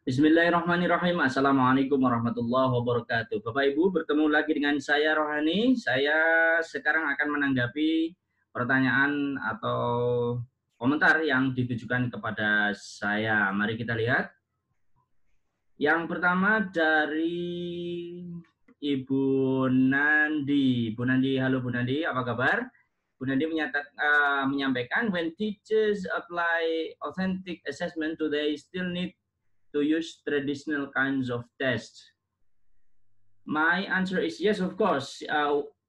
Bismillahirrahmanirrahim. Assalamualaikum warahmatullahi wabarakatuh. Bapak Ibu, bertemu lagi dengan saya Rohani. Saya sekarang akan menanggapi pertanyaan atau komentar yang ditujukan kepada saya. Mari kita lihat. Yang pertama dari Ibu Nandi. Bu Nandi, halo Bu Nandi, apa kabar? Bu Nandi menyampaikan, when teachers apply authentic assessment, do they still need to use traditional kinds of tests? My answer is yes, of course.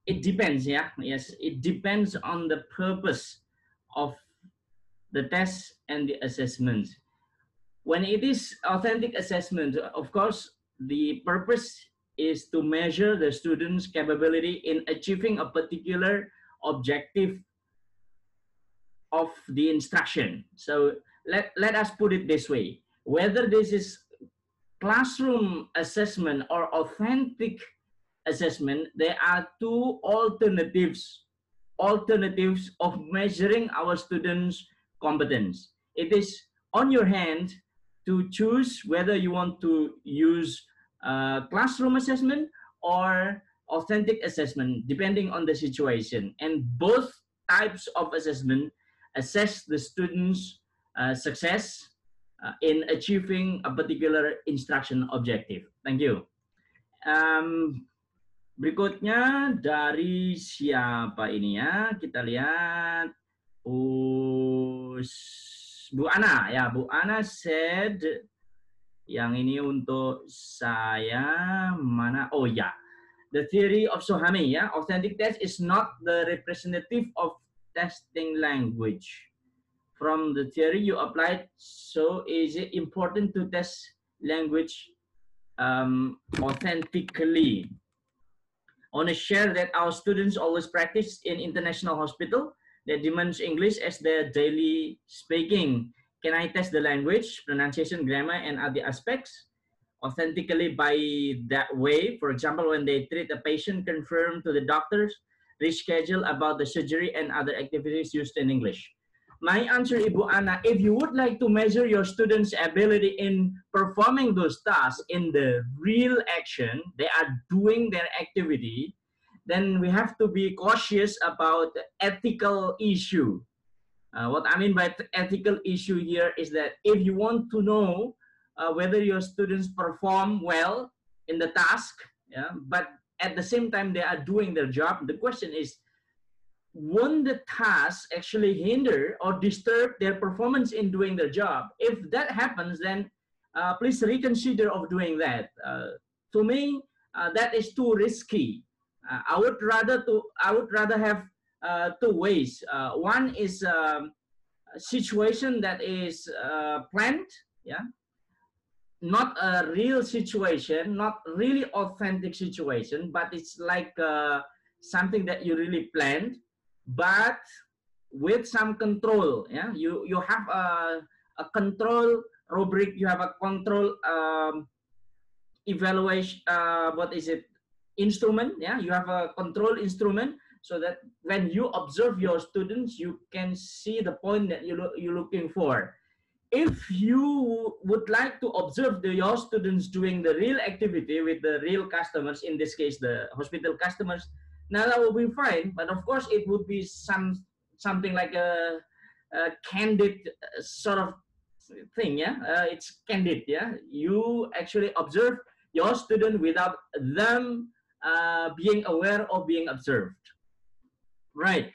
It depends, yeah. Yes, it depends on the purpose of the test and the assessment. When it is authentic assessment, of course, the purpose is to measure the student's capability in achieving a particular objective of the instruction. So let us put it this way. Whether this is classroom assessment or authentic assessment, there are two alternatives of measuring our students' competence. It is on your hand to choose whether you want to use classroom assessment or authentic assessment, depending on the situation. And both types of assessment assess the students' success in achieving a particular instruction objective. Thank you. Berikutnya dari siapa ini ya? Kita lihat Bu Ana ya. Bu Ana said, yang ini untuk saya mana? Oh ya, the theory of Sohami ya. Authentic test is not the representative of testing language. From the theory you applied, so is it important to test language authentically? I want to share that our students always practice in international hospital that demands English as their daily speaking. Can I test the language, pronunciation, grammar, and other aspects authentically by that way? For example, when they treat a patient, confirm to the doctors, reschedule about the surgery and other activities used in English. My answer, Ibu Ana, if you would like to measure your students' ability in performing those tasks in the real action, they are doing their activity, then we have to be cautious about the ethical issue. What I mean by ethical issue here is that if you want to know whether your students perform well in the task, yeah, but at the same time they are doing their job, the question is, won't the task actually hinder or disturb their performance in doing their job? If that happens, then please reconsider of doing that. To me, that is too risky. I would rather have two ways. One is a situation that is planned, yeah, not a real situation, not really authentic situation, but it's like something that you really planned, but with some control. Yeah, you have a control rubric, you have a control evaluation. What is it? Instrument. Yeah, you have a control instrument so that when you observe your students, you can see the point that you're looking for. If you would like to observe your students doing the real activity with the real customers, in this case the hospital customers, now that will be fine. But of course, it would be something like a candid sort of thing. Yeah, it's candid. Yeah, you actually observe your student without them being aware of being observed. Right.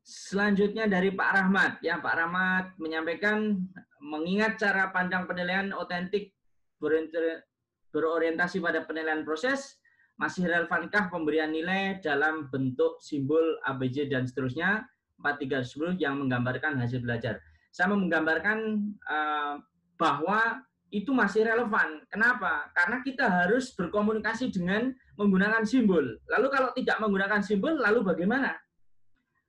Selanjutnya dari Pak Rahmat, ya Pak Rahmat menyampaikan, mengingat cara pandang penilaian otentik berorientasi pada penilaian proses, masih relevankah pemberian nilai dalam bentuk simbol ABJ dan seterusnya 4310 yang menggambarkan hasil belajar? Saya menggambarkan bahwa itu masih relevan. Kenapa? Karena kita harus berkomunikasi dengan menggunakan simbol. Lalu kalau tidak menggunakan simbol, lalu bagaimana?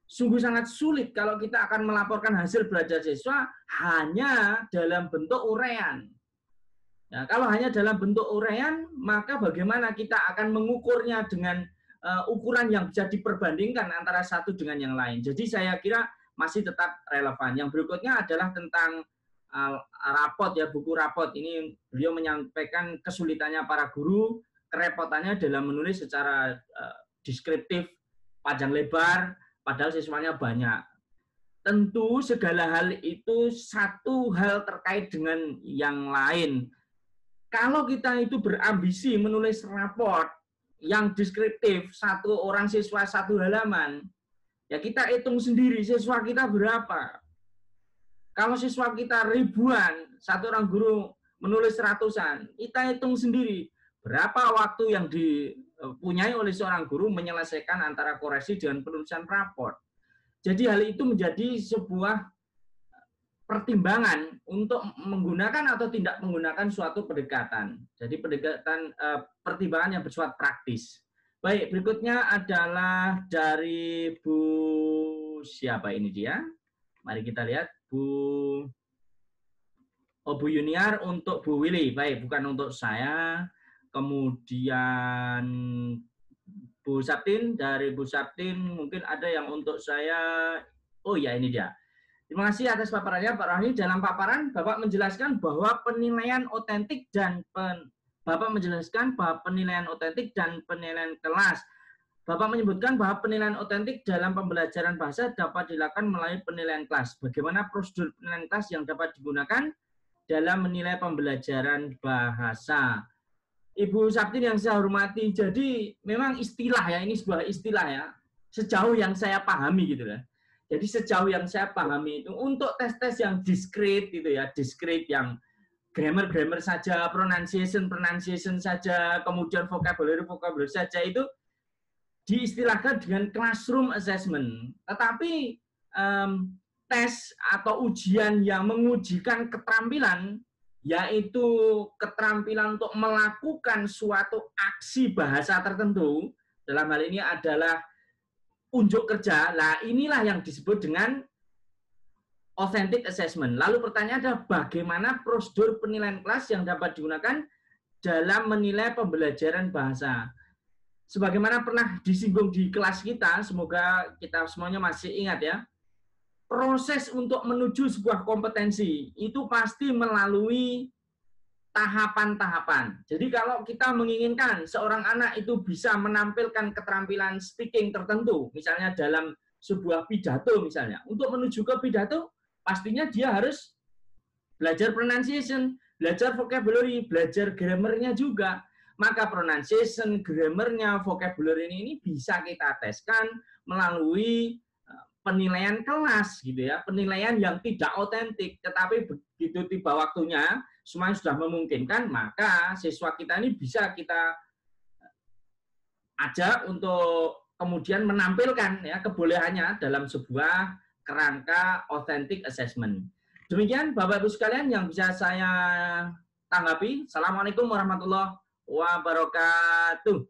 Sungguh sangat sulit kalau kita akan melaporkan hasil belajar siswa hanya dalam bentuk uraian. Ya, kalau hanya dalam bentuk uraian, maka bagaimana kita akan mengukurnya dengan ukuran yang bisa diperbandingkan antara satu dengan yang lain. Jadi saya kira masih tetap relevan. Yang berikutnya adalah tentang rapot ya, buku rapot. Ini beliau menyampaikan kesulitannya para guru, kerepotannya dalam menulis secara deskriptif, panjang lebar, padahal siswanya banyak. Tentu segala hal itu satu hal terkait dengan yang lain. Kalau kita itu berambisi menulis raport yang deskriptif, satu orang siswa satu halaman, ya kita hitung sendiri siswa kita berapa. Kalau siswa kita ribuan, satu orang guru menulis ratusan, kita hitung sendiri berapa waktu yang dipunyai oleh seorang guru menyelesaikan antara koreksi dengan penulisan raport. Jadi hal itu menjadi sebuah pertimbangan untuk menggunakan atau tidak menggunakan suatu pendekatan. Jadi pendekatan pertimbangan yang bersifat praktis. Baik, berikutnya adalah dari Bu siapa ini dia? Mari kita lihat Bu Yuniar untuk Bu Willy. Baik, bukan untuk saya. Kemudian Bu Sabtin, dari Bu Sabtin mungkin ada yang untuk saya. Oh ya, ini dia. Terima kasih atas paparannya Pak Rohani. Dalam paparan Bapak menjelaskan bahwa penilaian otentik dan penilaian kelas. Bapak menyebutkan bahwa penilaian otentik dalam pembelajaran bahasa dapat dilakukan melalui penilaian kelas. Bagaimana prosedur penilaian kelas yang dapat digunakan dalam menilai pembelajaran bahasa? Ibu Sabtin yang saya hormati, jadi memang istilah ya, ini sebuah istilah ya, sejauh yang saya pahami gitu ya. Jadi sejauh yang saya pahami itu untuk tes-tes yang discrete gitu ya, discrete yang grammar saja, pronunciation saja, kemudian vocabulary saja itu diistilahkan dengan classroom assessment. Tetapi tes atau ujian yang mengujikan keterampilan, yaitu keterampilan untuk melakukan suatu aksi bahasa tertentu, dalam hal ini adalah unjuk kerja. Nah, inilah yang disebut dengan authentic assessment. Lalu pertanyaan adalah bagaimana prosedur penilaian kelas yang dapat digunakan dalam menilai pembelajaran bahasa. Sebagaimana pernah disinggung di kelas kita, semoga kita semuanya masih ingat ya, proses untuk menuju sebuah kompetensi itu pasti melalui tahapan-tahapan. Jadi kalau kita menginginkan seorang anak itu bisa menampilkan keterampilan speaking tertentu, misalnya dalam sebuah pidato misalnya, untuk menuju ke pidato, pastinya dia harus belajar pronunciation, belajar vocabulary, belajar grammarnya juga. Maka pronunciation, grammarnya, vocabulary ini bisa kita teskan melalui penilaian kelas gitu ya, penilaian yang tidak otentik, tetapi begitu tiba waktunya semuanya sudah memungkinkan, maka siswa kita ini bisa kita ajak untuk kemudian menampilkan ya kebolehannya dalam sebuah kerangka authentic assessment. Demikian Bapak Ibu sekalian yang bisa saya tanggapi. Assalamualaikum warahmatullahi wabarakatuh.